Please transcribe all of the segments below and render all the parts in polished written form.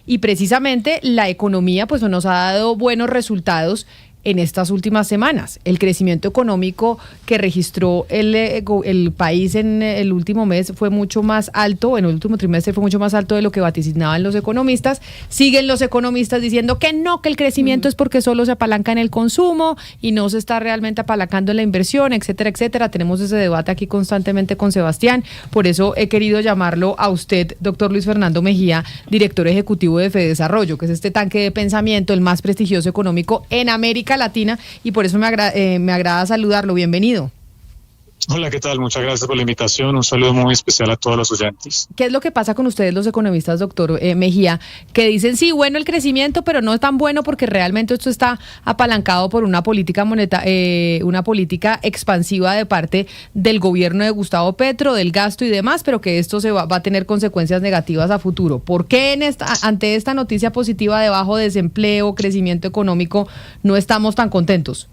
Y precisamente la economía pues nos ha dado buenos resultados en estas últimas semanas. El crecimiento económico que registró el país en el último mes fue mucho más alto, en el último trimestre fue mucho más alto de lo que vaticinaban los economistas. Siguen los economistas diciendo que no, que el crecimiento es porque solo se apalanca en el consumo y no se está realmente apalancando en la inversión, etcétera, etcétera. Tenemos ese debate aquí constantemente con Sebastián, por eso he querido llamarlo a usted, doctor Luis Fernando Mejía, director ejecutivo de Fedesarrollo, que es este tanque de pensamiento, el más prestigioso económico en América Latina, y por eso me agrada saludarlo. Bienvenido. Hola, ¿qué tal? Muchas gracias por la invitación. Un saludo muy especial a todos los oyentes. ¿Qué es lo que pasa con ustedes los economistas, doctor Mejía, que dicen sí, bueno el crecimiento, pero no es tan bueno porque realmente esto está apalancado por una política una política expansiva de parte del gobierno de Gustavo Petro, del gasto y demás, pero que esto va a tener consecuencias negativas a futuro? ¿Por qué ante esta noticia positiva de bajo desempleo, crecimiento económico, no estamos tan contentos?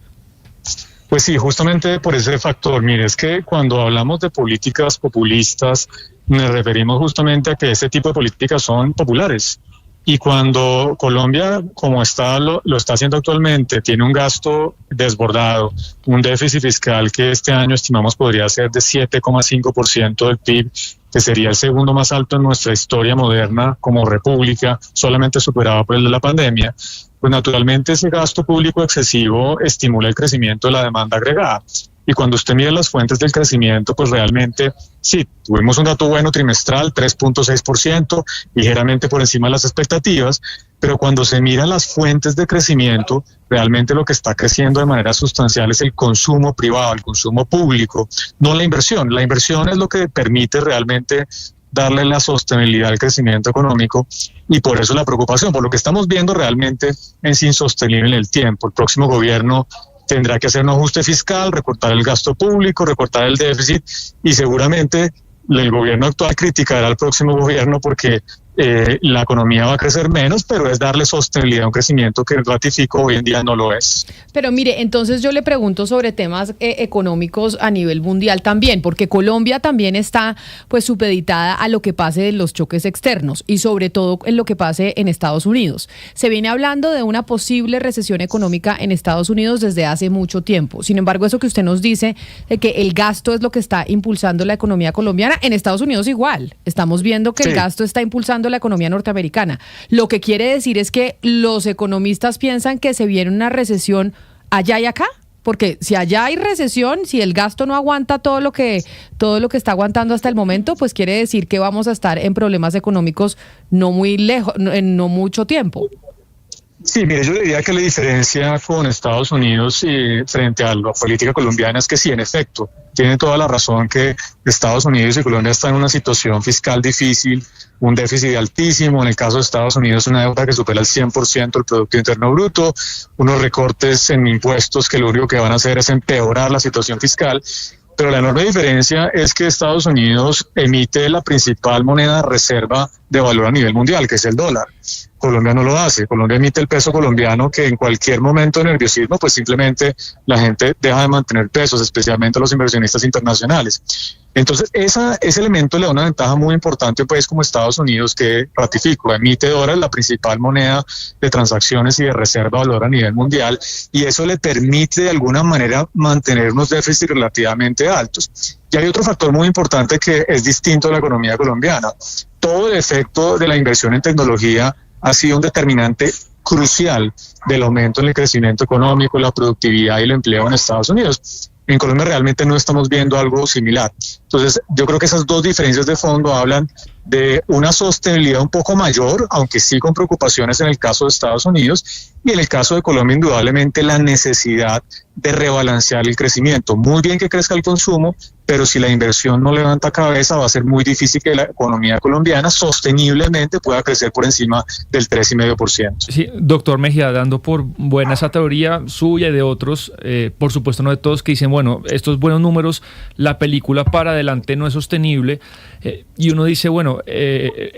Pues sí, justamente por ese factor. Mire, es que cuando hablamos de políticas populistas, nos referimos justamente a que este tipo de políticas son populares. Y cuando Colombia, como lo está haciendo actualmente, tiene un gasto desbordado, un déficit fiscal que este año estimamos podría ser de 7,5% del PIB, que sería el segundo más alto en nuestra historia moderna como república, solamente superado por el de la pandemia, pues naturalmente ese gasto público excesivo estimula el crecimiento de la demanda agregada. Y cuando usted mira las fuentes del crecimiento, pues realmente sí, tuvimos un dato bueno trimestral, 3.6%, ligeramente por encima de las expectativas, pero cuando se miran las fuentes de crecimiento, realmente lo que está creciendo de manera sustancial es el consumo privado, el consumo público, no la inversión. La inversión es lo que permite realmente darle la sostenibilidad al crecimiento económico, y por eso la preocupación, por lo que estamos viendo realmente es insostenible en el tiempo. El próximo gobierno tendrá que hacer un ajuste fiscal, recortar el gasto público, recortar el déficit, y seguramente el gobierno actual criticará al próximo gobierno porque la economía va a crecer menos, pero es darle sostenibilidad a un crecimiento que ratifico hoy en día no lo es. Pero mire, entonces yo le pregunto sobre temas económicos a nivel mundial también, porque Colombia también está pues supeditada a lo que pase en los choques externos y sobre todo en lo que pase en Estados Unidos. Se viene hablando de una posible recesión económica en Estados Unidos desde hace mucho tiempo. Sin embargo, eso que usted nos dice de que el gasto es lo que está impulsando la economía colombiana, en Estados Unidos igual. Estamos viendo que el gasto está impulsando la economía norteamericana. Lo que quiere decir es que los economistas piensan que se viene una recesión allá y acá, porque si allá hay recesión, si el gasto no aguanta todo lo que está aguantando hasta el momento, pues quiere decir que vamos a estar en problemas económicos no muy lejos, en no mucho tiempo. Sí, mire, yo diría que la diferencia con Estados Unidos frente a la política colombiana es que sí, en efecto, tiene toda la razón que Estados Unidos y Colombia están en una situación fiscal difícil, un déficit altísimo, en el caso de Estados Unidos una deuda que supera el 100% del Producto Interno Bruto, unos recortes en impuestos que lo único que van a hacer es empeorar la situación fiscal. Pero la enorme diferencia es que Estados Unidos emite la principal moneda de reserva de valor a nivel mundial, que es el dólar. Colombia no lo hace. Colombia emite el peso colombiano, que en cualquier momento de nerviosismo, pues simplemente la gente deja de mantener pesos, especialmente los inversionistas internacionales. Entonces, ese elemento le da una ventaja muy importante a un país como Estados Unidos, que, ratifico, emite dólares, la principal moneda de transacciones y de reserva de valor a nivel mundial, y eso le permite de alguna manera mantener unos déficits relativamente altos. Y hay otro factor muy importante que es distinto a la economía colombiana. Todo el efecto de la inversión en tecnología ha sido un determinante crucial del aumento en el crecimiento económico, la productividad y el empleo en Estados Unidos. En Colombia realmente no estamos viendo algo similar. Entonces, yo creo que esas dos diferencias de fondo hablan de una sostenibilidad un poco mayor, aunque sí con preocupaciones en el caso de Estados Unidos, y en el caso de Colombia indudablemente la necesidad de rebalancear el crecimiento. Muy bien que crezca el consumo, pero si la inversión no levanta cabeza, va a ser muy difícil que la economía colombiana sosteniblemente pueda crecer por encima del 3,5%. Sí, doctor Mejía, dando por buena esa teoría suya y de otros, por supuesto no de todos, que dicen, bueno, estos buenos números, la película para adelante no es sostenible, y uno dice, bueno,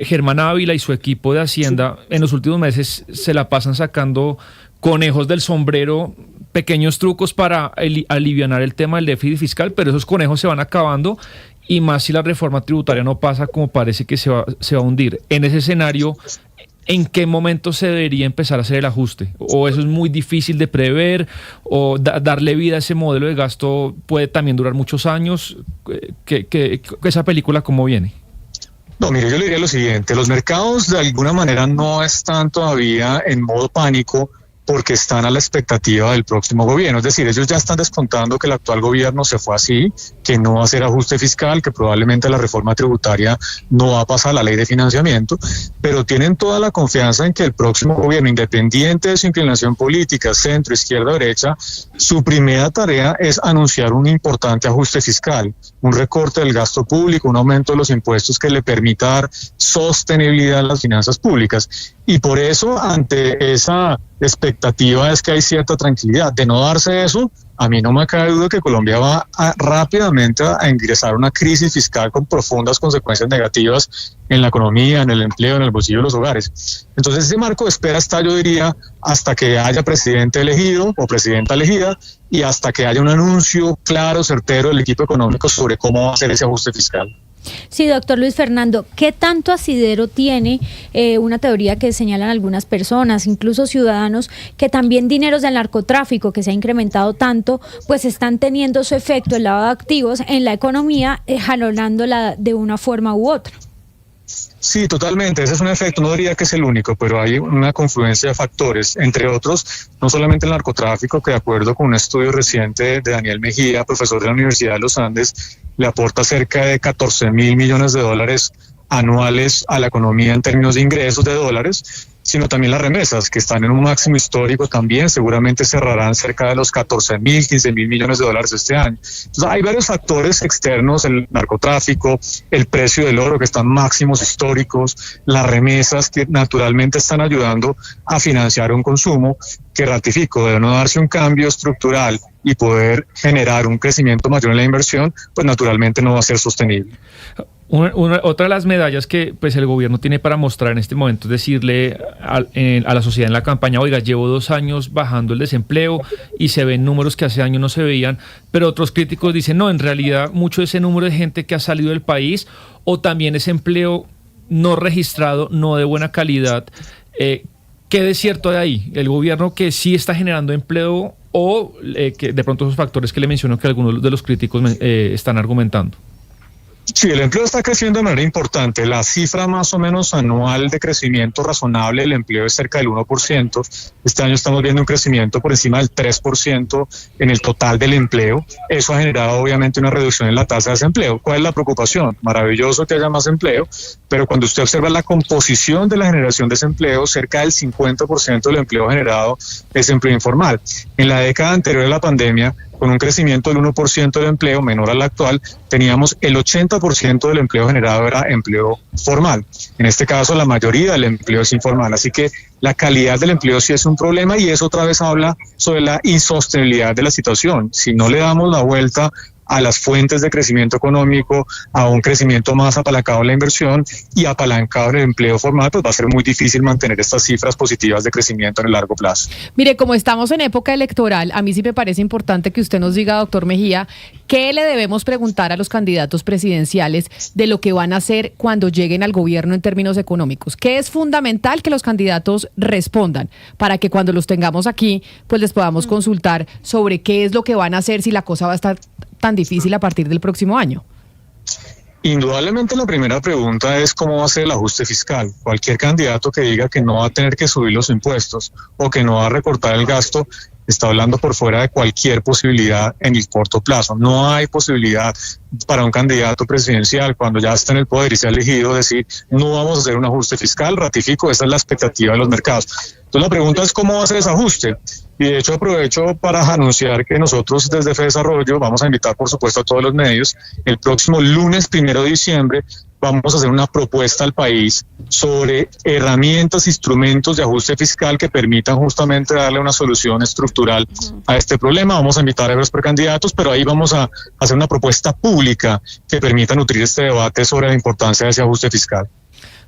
Germán Ávila y su equipo de Hacienda en los últimos meses se la pasan sacando conejos del sombrero, pequeños trucos para alivianar el tema del déficit fiscal, pero esos conejos se van acabando, y más si la reforma tributaria no pasa, como parece que se va a hundir. En ese escenario, ¿en qué momento se debería empezar a hacer el ajuste? ¿O eso es muy difícil de prever? ¿O darle vida a ese modelo de gasto puede también durar muchos años? ¿Esa película cómo viene? No, mire, yo le diría lo siguiente, los mercados de alguna manera no están todavía en modo pánico porque están a la expectativa del próximo gobierno. Es decir, ellos ya están descontando que el actual gobierno se fue así, que no va a hacer ajuste fiscal, que probablemente la reforma tributaria no va a pasar la ley de financiamiento, pero tienen toda la confianza en que el próximo gobierno, independiente de su inclinación política, centro, izquierda, derecha, su primera tarea es anunciar un importante ajuste fiscal, un recorte del gasto público, un aumento de los impuestos que le permita dar sostenibilidad a las finanzas públicas. Y por eso, ante esa expectativa es que hay cierta tranquilidad. De no darse eso, a mí no me cabe duda que Colombia va rápidamente a ingresar a una crisis fiscal con profundas consecuencias negativas en la economía, en el empleo, en el bolsillo de los hogares. Entonces ese marco de espera está, yo diría, hasta que haya presidente elegido o presidenta elegida y hasta que haya un anuncio claro, certero del equipo económico sobre cómo va a hacer ese ajuste fiscal. Sí, doctor Luis Fernando, ¿qué tanto asidero tiene una teoría que señalan algunas personas, incluso ciudadanos, que también dineros del narcotráfico, que se ha incrementado tanto, pues están teniendo su efecto, el lavado de activos, en la economía, jalonándola de una forma u otra? Sí, totalmente. Ese es un efecto, no diría que es el único, pero hay una confluencia de factores, entre otros, no solamente el narcotráfico, que de acuerdo con un estudio reciente de Daniel Mejía, profesor de la Universidad de los Andes, le aporta cerca de 14.000 millones de dólares anuales a la economía en términos de ingresos de dólares, sino también las remesas, que están en un máximo histórico también, seguramente cerrarán cerca de los 14.000, 15.000 millones de dólares este año. Entonces, hay varios factores externos, el narcotráfico, el precio del oro, que están máximos históricos, las remesas, que naturalmente están ayudando a financiar un consumo que, ratifico, de no darse un cambio estructural y poder generar un crecimiento mayor en la inversión, pues naturalmente no va a ser sostenible. Otra de las medallas que pues el gobierno tiene para mostrar en este momento es decirle a la sociedad en la campaña, oiga, llevo 2 años bajando el desempleo y se ven números que hace años no se veían, pero otros críticos dicen, no, en realidad mucho de ese número de gente que ha salido del país o también ese empleo no registrado, no de buena calidad. ¿Qué de cierto hay ahí? ¿El gobierno que sí está generando empleo o que de pronto esos factores que le menciono que algunos de los críticos están argumentando? Sí, el empleo está creciendo de manera importante. La cifra más o menos anual de crecimiento razonable del empleo es cerca del 1%. Este año estamos viendo un crecimiento por encima del 3% en el total del empleo. Eso ha generado obviamente una reducción en la tasa de desempleo. ¿Cuál es la preocupación? Maravilloso que haya más empleo, pero cuando usted observa la composición de la generación de desempleo, cerca del 50% del empleo generado es empleo informal. En la década anterior a la pandemia, con un crecimiento del 1% del empleo menor al actual, teníamos el 80% del empleo generado era empleo formal. En este caso, la mayoría del empleo es informal. Así que la calidad del empleo sí es un problema y eso otra vez habla sobre la insostenibilidad de la situación. Si no le damos la vuelta a las fuentes de crecimiento económico, a un crecimiento más apalancado en la inversión y apalancado en el empleo formal, pues va a ser muy difícil mantener estas cifras positivas de crecimiento en el largo plazo. Mire, como estamos en época electoral, a mí sí me parece importante que usted nos diga, doctor Mejía, ¿qué le debemos preguntar a los candidatos presidenciales de lo que van a hacer cuando lleguen al gobierno en términos económicos? ¿Qué es fundamental que los candidatos respondan para que cuando los tengamos aquí, pues les podamos consultar sobre qué es lo que van a hacer si la cosa va a estar tan difícil a partir del próximo año? Indudablemente la primera pregunta es cómo va a ser el ajuste fiscal. Cualquier candidato que diga que no va a tener que subir los impuestos o que no va a recortar el gasto está hablando por fuera de cualquier posibilidad en el corto plazo. No hay posibilidad para un candidato presidencial cuando ya está en el poder y se ha elegido decir no vamos a hacer un ajuste fiscal, ratifico, esa es la expectativa de los mercados. Entonces la pregunta es cómo va a ser ese ajuste. Y de hecho aprovecho para anunciar que nosotros desde FEDesarrollo vamos a invitar por supuesto a todos los medios. El próximo lunes 1 de diciembre vamos a hacer una propuesta al país sobre herramientas, instrumentos de ajuste fiscal que permitan justamente darle una solución estructural a este problema. Vamos a invitar a los precandidatos, pero ahí vamos a hacer una propuesta pública que permita nutrir este debate sobre la importancia de ese ajuste fiscal.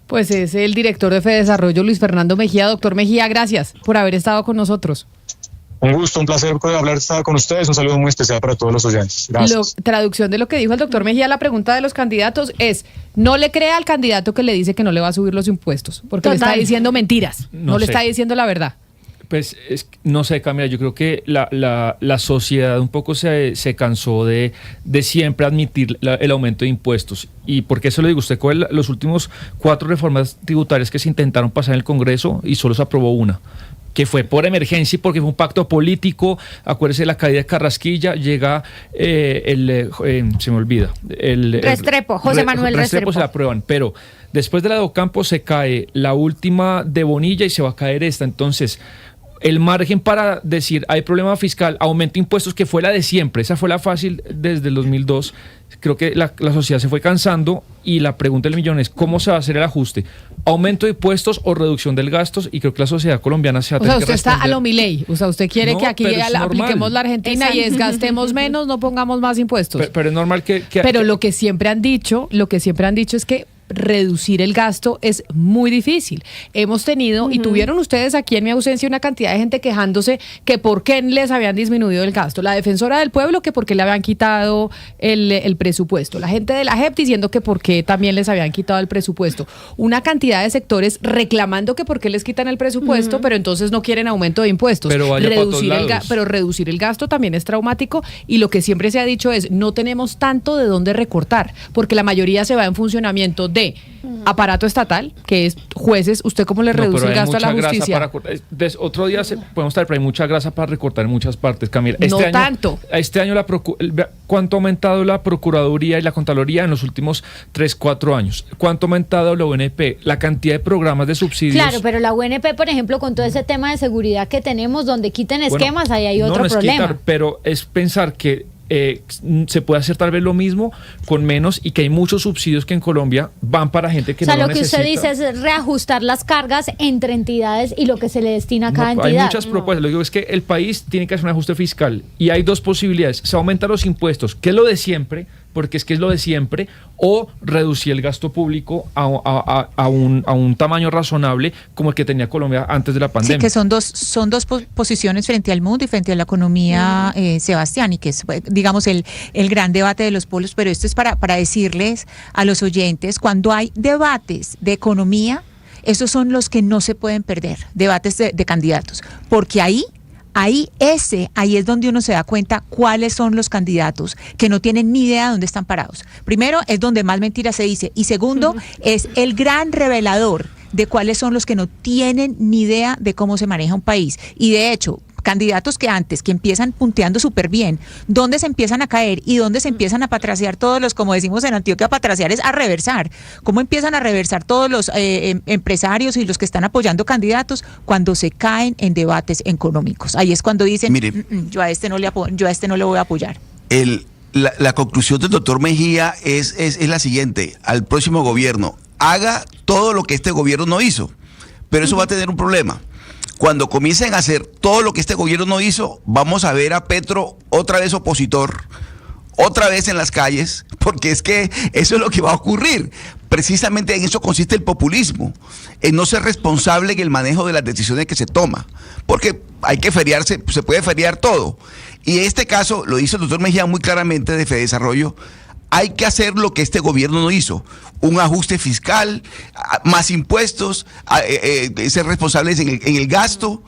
Pues es el director de FEDesarrollo, Luis Fernando Mejía. Doctor Mejía, gracias por haber estado con nosotros. Un gusto, un placer hablar con ustedes. Un saludo muy especial para todos los oyentes. Gracias. Traducción de lo que dijo el doctor Mejía, la pregunta de los candidatos es: no le crea al candidato que le dice que no le va a subir los impuestos, porque le está diciendo mentiras, no le está diciendo la verdad. Pues no sé, Camila, yo creo que la sociedad un poco se cansó de siempre admitir el aumento de impuestos. ¿Y por qué se lo digo? Usted coge los últimos 4 reformas tributarias que se intentaron pasar en el Congreso y solo se aprobó una, que fue por emergencia y porque fue un pacto político. Acuérdese de la caída de Carrasquilla, llega se me olvida. Restrepo, José Manuel Restrepo. Se la aprueban, pero después de la de Ocampo se cae la última de Bonilla y se va a caer esta. Entonces, el margen para decir hay problema fiscal, aumento impuestos, que fue la de siempre, esa fue la fácil desde el 2002. Creo que la sociedad se fue cansando y la pregunta del millón es ¿cómo se va a hacer el ajuste? ¿Aumento de impuestos o reducción del gastos? Y creo que la sociedad colombiana se va a tener que usted responder. está a lo Milei, o sea, usted quiere que aquí apliquemos la Argentina y es gastemos menos, no pongamos más impuestos. Pero es normal Pero lo que siempre han dicho es que reducir el gasto es muy difícil. Hemos tenido, y tuvieron ustedes aquí en mi ausencia, una cantidad de gente quejándose que por qué les habían disminuido el gasto. La defensora del pueblo que por qué le habían quitado el presupuesto. La gente de la JEP diciendo que por qué también les habían quitado el presupuesto. Una cantidad de sectores reclamando que por qué les quitan el presupuesto, pero entonces no quieren aumento de impuestos. Pero reducir el gasto también es traumático, y lo que siempre se ha dicho es no tenemos tanto de dónde recortar, porque la mayoría se va en funcionamiento de aparato estatal, que es jueces. ¿Usted cómo le reduce el gasto a la justicia? Otro día podemos estar, pero hay mucha grasa para recortar en muchas partes, Camila. Este año ¿cuánto ha aumentado la Procuraduría y la Contraloría en los últimos 3-4 años? ¿Cuánto ha aumentado la UNP? La cantidad de programas de subsidios. Claro, pero la UNP, por ejemplo, con todo ese tema de seguridad que tenemos, donde quiten esquemas, ahí hay otro problema. Quitar, pero es pensar que se puede hacer tal vez lo mismo con menos, y que hay muchos subsidios que en Colombia van para gente que no lo necesita. O sea, lo que usted dice es reajustar las cargas entre entidades y lo que se le destina a cada entidad. Hay muchas propuestas. Lo que digo es que el país tiene que hacer un ajuste fiscal y hay 2 posibilidades: se aumentan los impuestos, que es lo de siempre, porque es lo de siempre, o reducir el gasto público a un tamaño razonable como el que tenía Colombia antes de la pandemia. Sí, que son dos posiciones frente al mundo y frente a la economía, Sebastián, y que es, digamos, el gran debate de los polos. Pero esto es para decirles a los oyentes, cuando hay debates de economía, esos son los que no se pueden perder, debates de candidatos, porque ahí es donde uno se da cuenta cuáles son los candidatos que no tienen ni idea de dónde están parados. Primero, es donde más mentiras se dice, y segundo, es el gran revelador de cuáles son los que no tienen ni idea de cómo se maneja un país. Y de hecho, candidatos que empiezan punteando súper bien, dónde se empiezan a caer y dónde se empiezan a patraciar todos los, como decimos en Antioquia, patraciar es a reversar. ¿Cómo empiezan a reversar todos los empresarios y los que están apoyando candidatos? Cuando se caen en debates económicos. Ahí es cuando dicen, mire, yo a este no le voy a apoyar. La conclusión del doctor Mejía es la siguiente: al próximo gobierno, haga todo lo que este gobierno no hizo, pero eso va a tener un problema. Cuando comiencen a hacer todo lo que este gobierno no hizo, vamos a ver a Petro otra vez opositor, otra vez en las calles, porque es que eso es lo que va a ocurrir. Precisamente en eso consiste el populismo, en no ser responsable en el manejo de las decisiones que se toma, porque hay que feriarse, se puede feriar todo. Y en este caso, lo dice el doctor Mejía muy claramente de Fedesarrollo, hay que hacer lo que este gobierno no hizo: un ajuste fiscal, más impuestos, ser responsables en el gasto.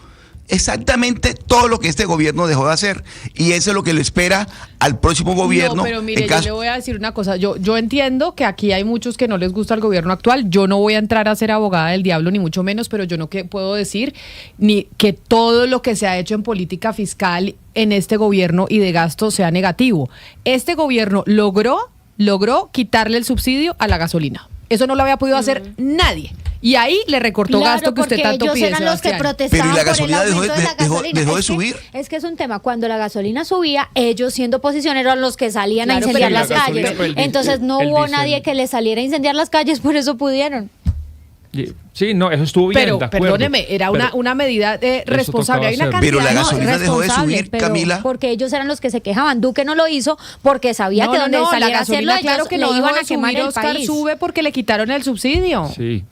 Exactamente todo lo que este gobierno dejó de hacer, y eso es lo que le espera al próximo gobierno. No, pero mire, yo le voy a decir una cosa. Yo entiendo que aquí hay muchos que no les gusta el gobierno actual. Yo no voy a entrar a ser abogada del diablo, ni mucho menos, pero yo no puedo decir ni que todo lo que se ha hecho en política fiscal en este gobierno y de gasto sea negativo. Este gobierno logró quitarle el subsidio a la gasolina. Eso no lo había podido hacer nadie. Y ahí le recortó gasto que usted tanto pide, eran los que protestaban. Pero ¿y la gasolina por el aumento dejó de subir? Es que es un tema. Cuando la gasolina subía, ellos, siendo posicioneros, eran los que salían a incendiar las calles. Entonces no hubo nadie que les saliera a incendiar las calles, por eso pudieron. Sí, no, eso estuvo bien. Pero perdóneme, era una medida responsable. Hay una cantidad, pero la gasolina dejó de subir, Camila. Porque ellos eran los que se quejaban. Duque no lo hizo porque sabía que donde saliera a hacerlo, claro que no iban a quemar el país. Sube porque le quitaron el subsidio. Sí.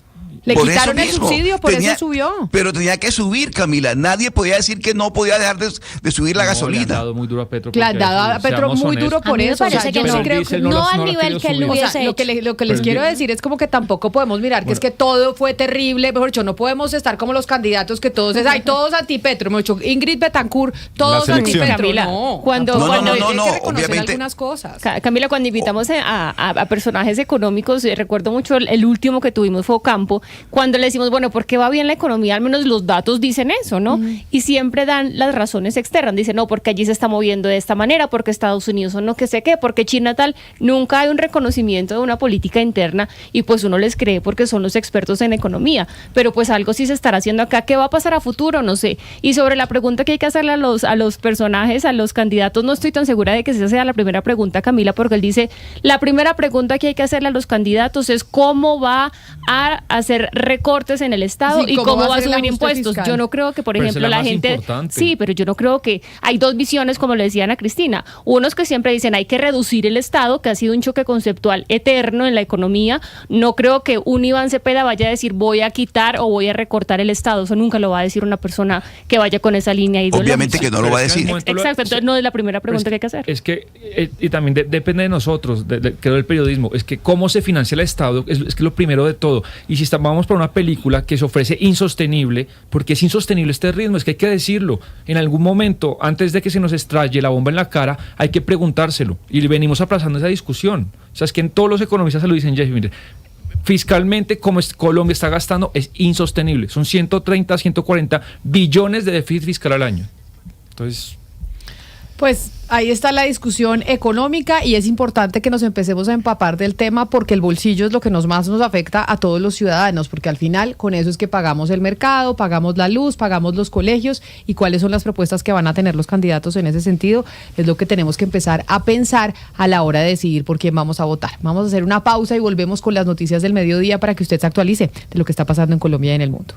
Le Por quitaron eso el mismo. subsidio, por eso subió. Pero tenía que subir, Camila. Nadie podía decir que no podía dejar de subir la Le han gasolina. dado muy duro a Petro. Le han porque dado a seamos Petro muy honestos. duro por A mí me eso. O sea, parece yo que sí no. creo Diésel No lo al ha nivel querido que él subir. lo O sea, hubiese lo que, hecho. lo que les Pero quiero yo- decir es como que tampoco podemos mirar que es que todo fue terrible, mejor dicho, no podemos estar como los candidatos que todos es, ay, todos anti-Petro, mejor dicho, Ingrid Betancourt, todos selección. anti-Petro. Camila, No, cuando- tampoco. cuando- Hay que no, reconocer obviamente. algunas cosas. Camila, cuando invitamos a personajes económicos, recuerdo mucho el último que tuvimos fue Ocampo, cuando le decimos, bueno, ¿por qué va bien la economía? Al menos los datos dicen eso, ¿no? Y siempre dan las razones externas, dicen, no, porque allí se está moviendo de esta manera, porque Estados Unidos o no que sé qué, porque China tal, nunca hay un reconocimiento de una política interna y pues uno les cree porque son los expertos en economía, pero pues algo sí se estará haciendo acá. ¿Qué va a pasar a futuro? No sé. Y sobre la pregunta que hay que hacerle a los personajes, a los candidatos, no estoy tan segura de que esa sea la primera pregunta, Camila, porque él dice, la primera pregunta que hay que hacerle a los candidatos es cómo va a hacer recortes en el Estado Sí, y cómo cómo va va a a ser el subir ajuste impuestos. fiscal. Yo no creo que, por Pero esa ejemplo, es la la más gente... importante. Sí, pero yo no creo que... Hay dos visiones, como le decían a Cristina. Unos que siempre dicen hay que reducir el Estado, que ha sido un choque conceptual eterno en la economía. No creo que un Iván Cepeda vaya a decir voy a quitar o voy a recortar el Estado. Eso nunca lo va a decir una persona que vaya con esa línea ideológica. Obviamente que no lo va a decir. Exacto, entonces no es la primera pregunta que hay que hacer. Es que, y también depende de nosotros, creo del periodismo, es que cómo se financia el Estado, es que lo primero de todo. Y si vamos para una película que se ofrece insostenible, porque es insostenible este ritmo, es que hay que decirlo. En algún momento, antes de que se nos estalle la bomba en la cara, hay que preguntárselo. Y venimos aplazando esa discusión. O sea, es que en todos los economistas se lo dicen, Jeff, mire, fiscalmente, como Colombia está gastando, es insostenible. Son 130, 140 billones de déficit fiscal al año. Entonces... Pues ahí está la discusión económica y es importante que nos empecemos a empapar del tema porque el bolsillo es lo que más nos afecta a todos los ciudadanos, porque al final con eso es que pagamos el mercado, pagamos la luz, pagamos los colegios y cuáles son las propuestas que van a tener los candidatos en ese sentido es lo que tenemos que empezar a pensar a la hora de decidir por quién vamos a votar. Vamos a hacer una pausa y volvemos con las noticias del mediodía para que usted se actualice de lo que está pasando en Colombia y en el mundo.